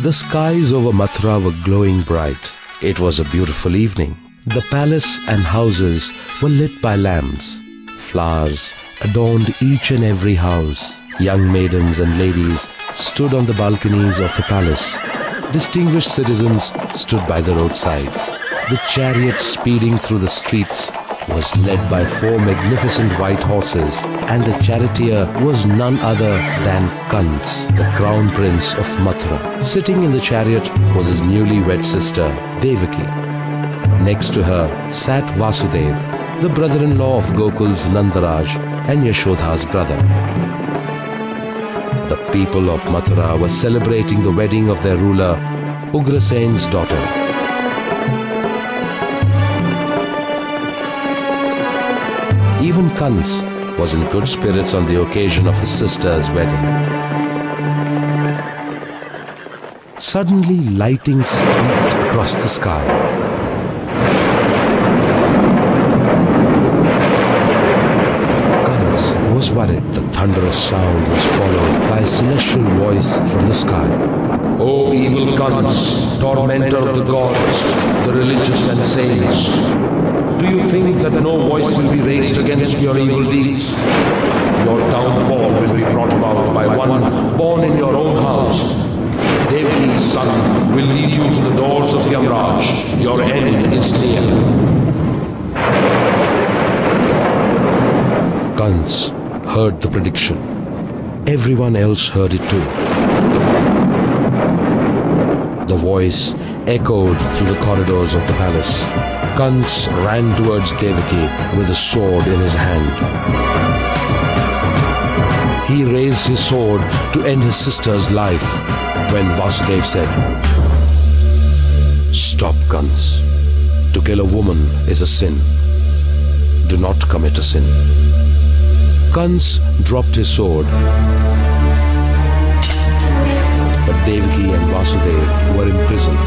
The skies over Mathura were glowing bright. It was a beautiful evening. The palace and houses were lit by lamps. Flowers adorned each and every house. Young maidens and ladies stood on the balconies of the palace. Distinguished citizens stood by the roadsides. The chariot speeding through the streets was led by 4 magnificent white horses, and the charioteer was none other than Kans, the crown prince of Mathura. Sitting in the chariot was his newly wed sister, Devaki. Next to her sat Vasudev, the brother-in-law of Gokul's Nandaraj and Yashodha's brother. The people of Mathura were celebrating the wedding of their ruler, Ugrasen's daughter. Even Kans was in good spirits on the occasion of his sister's wedding. Suddenly, lighting streaked across the sky. Kans was worried. The thunderous sound was followed by a celestial voice from the sky. "O evil Kans, tormentor of the gods, the religious and saints, do you think that no voice will be raised against your evil deeds? Your downfall will be brought about by one born in your own house. Devaki's son will lead you to the doors of Yamraj. Your end is near." Kans heard the prediction. Everyone else heard it too. The voice echoed through the corridors of the palace. Kans ran towards Devaki with a sword in his hand. He raised his sword to end his sister's life when Vasudev said, "Stop, Kans. To kill a woman is a sin. Do not commit a sin." Kans dropped his sword. But Devaki and Vasudev were imprisoned.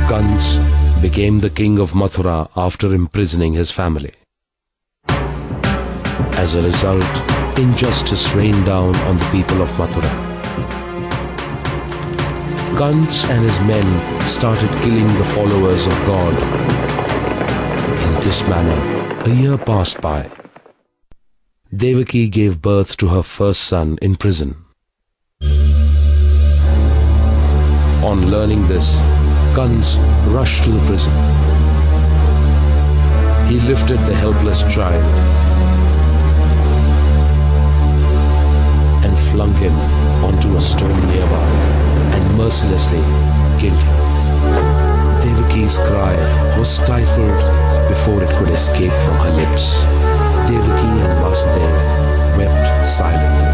Kans became the king of Mathura after imprisoning his family. As a result, injustice rained down on the people of Mathura. Kans and his men started killing the followers of God. In this manner, a year passed by. Devaki gave birth to her first son in prison. On learning this, Kans rushed to the prison. He lifted the helpless child and flung him onto a stone nearby and mercilessly killed him. Devaki's cry was stifled before it could escape from her lips. Devaki and Vasudev wept silently.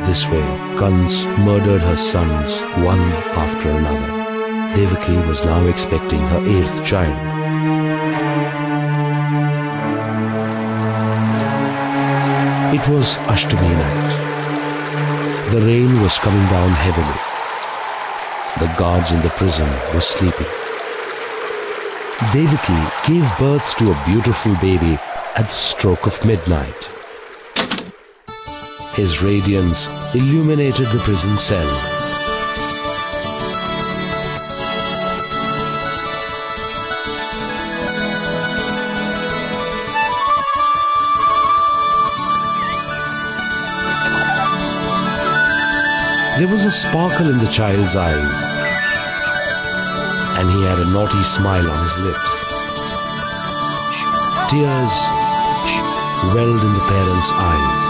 This way, Kans murdered her sons one after another. Devaki was now expecting her 8th child. It was Ashtami night. The rain was coming down heavily. The guards in the prison were sleeping. Devaki gave birth to a beautiful baby at the stroke of midnight. His radiance illuminated the prison cell. There was a sparkle in the child's eyes, and he had a naughty smile on his lips. Tears welled in the parents' eyes.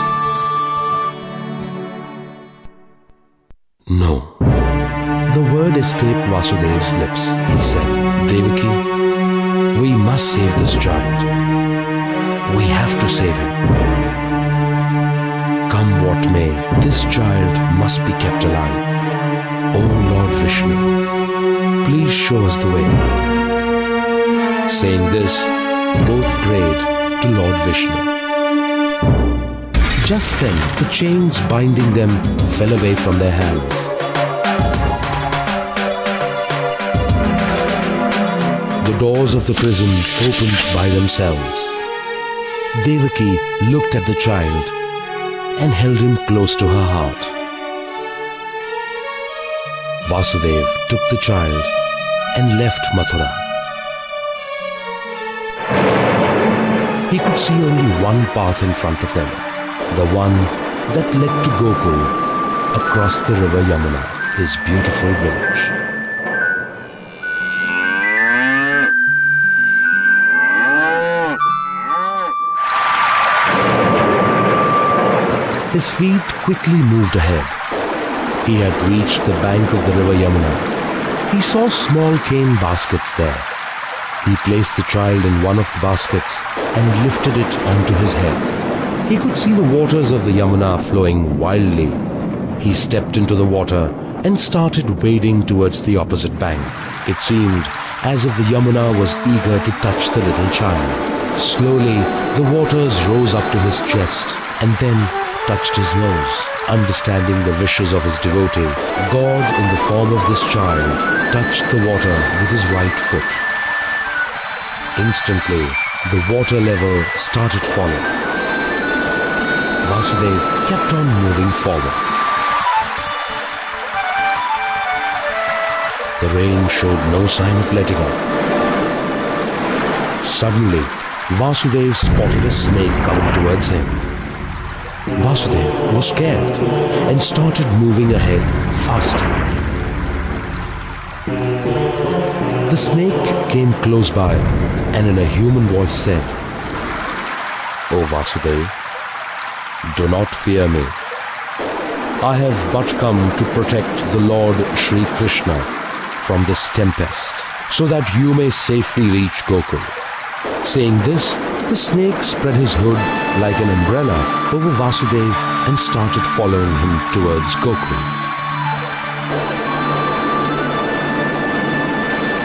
No. The word escaped Vasudev's lips. He said, "Devaki, we must save this child. We have to save him. Come what may, this child must be kept alive. O Lord Vishnu, please show us the way." Saying this, both prayed to Lord Vishnu. Just then, the chains binding them fell away from their hands. The doors of the prison opened by themselves. Devaki looked at the child and held him close to her heart. Vasudev took the child and left Mathura. He could see only one path in front of him, the one that led to Gokul, across the river Yamuna, his beautiful village. His feet quickly moved ahead. He had reached the bank of the river Yamuna. He saw small cane baskets there. He placed the child in one of the baskets and lifted it onto his head. He could see the waters of the Yamuna flowing wildly. He stepped into the water and started wading towards the opposite bank. It seemed as if the Yamuna was eager to touch the little child. Slowly, the waters rose up to his chest and then touched his nose. Understanding the wishes of his devotee, God in the form of this child touched the water with his right foot. Instantly, the water level started falling. Vasudev kept on moving forward. The rain showed no sign of letting up. Suddenly, Vasudev spotted a snake coming towards him. Vasudev was scared and started moving ahead faster. The snake came close by and in a human voice said, "O Vasudev, do not fear me. I have but come to protect the Lord Shree Krishna from this tempest so that you may safely reach Gokul." Saying this, the snake spread his hood like an umbrella over Vasudev and started following him towards Gokul.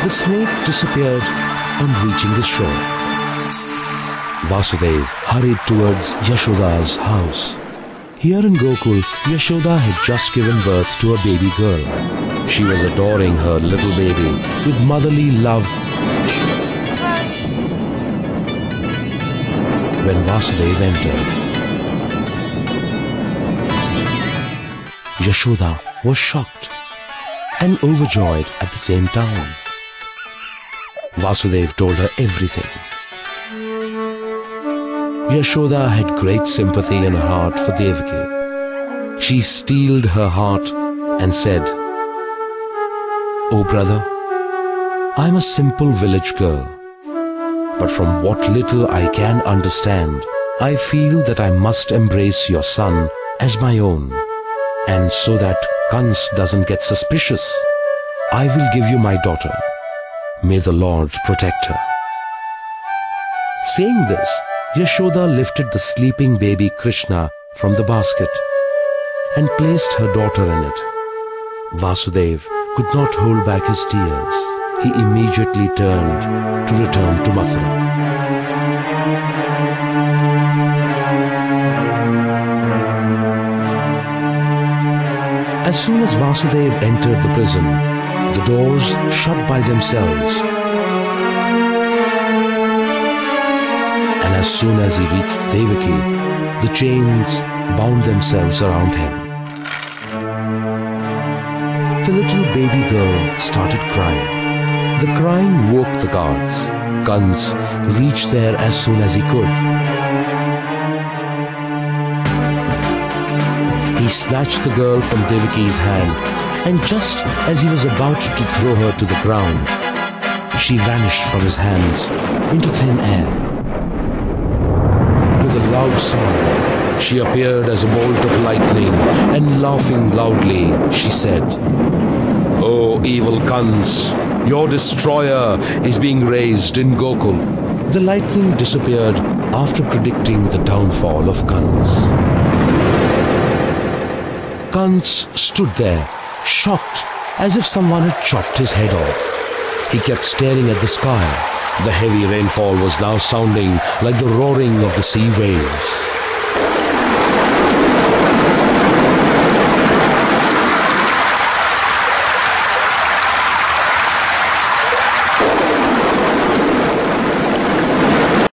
The snake disappeared on reaching the shore. Vasudev hurried towards Yashoda's house. Here in Gokul, Yashoda had just given birth to a baby girl. She was adoring her little baby with motherly love. When Vasudev entered, Yashoda was shocked and overjoyed at the same time. Vasudev told her everything. Yashoda had great sympathy in her heart for Devaki. She steeled her heart and said, "O brother, I am a simple village girl. But from what little I can understand, I feel that I must embrace your son as my own. And so that Kans doesn't get suspicious, I will give you my daughter. May the Lord protect her." Saying this, Yashoda lifted the sleeping baby Krishna from the basket and placed her daughter in it. Vasudev could not hold back his tears. He immediately turned to return to Mathura. As soon as Vasudev entered the prison, the doors shut by themselves. And as soon as he reached Devaki, the chains bound themselves around him. The little baby girl started crying. The crying woke the guards. Kans reached there as soon as he could. He snatched the girl from Devaki's hand, and just as he was about to throw her to the ground, she vanished from his hands into thin air. With a loud sound, she appeared as a bolt of lightning, and laughing loudly, she said, "O evil Kans, your destroyer is being raised in Gokul." The lightning disappeared after predicting the downfall of Kans. Kans stood there, shocked, as if someone had chopped his head off. He kept staring at the sky. The heavy rainfall was now sounding like the roaring of the sea waves.